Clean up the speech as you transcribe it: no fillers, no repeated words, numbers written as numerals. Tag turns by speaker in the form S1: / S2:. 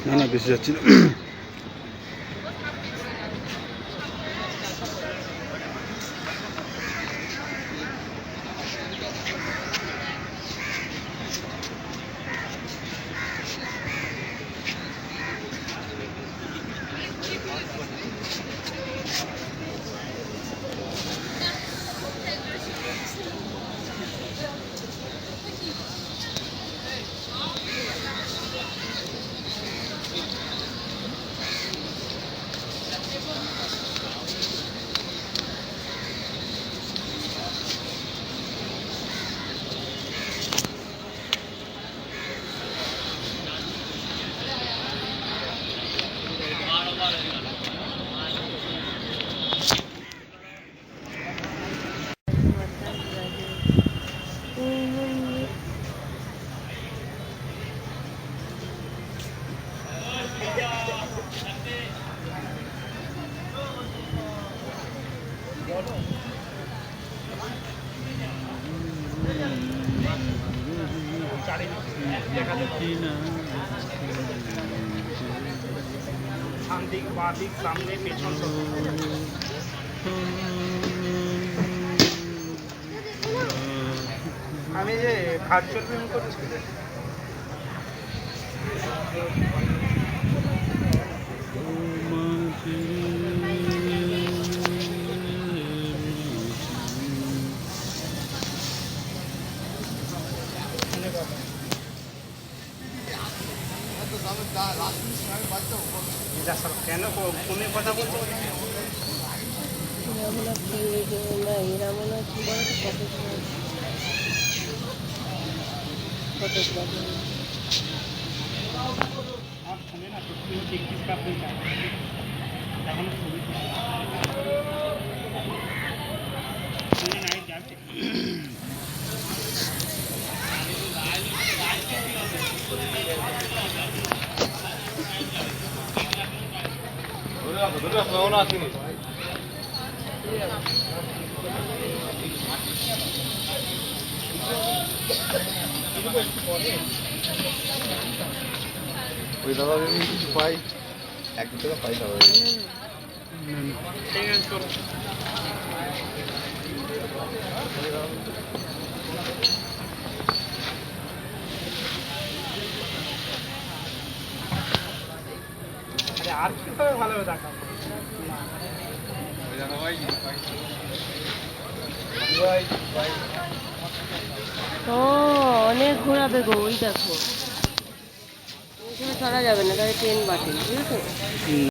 S1: না না বেশি যাচ্ছি না।
S2: সামনে পেছন আমি যে ভার্চুয়াল পেমেন্ট করছি কেন ফোনে কথা বলছো? আমার ফোনে না সত্যি হচ্ছে 31 কাপ হয়ে যায় এখন ছবি ফোনে নাই যাবে
S3: ওই দাদা যদি কিছু পাই 1-2 টাকা পাই দাদা
S2: ঠিক আছে চলো আর কি তবে ভালো হবে দেখা
S4: ও অনেক ঘোরাবে গো, ওই দেখো ওইখানে ছাড়া যাবে না, তাহলে ট্রেন বাতিল, বুঝেছো।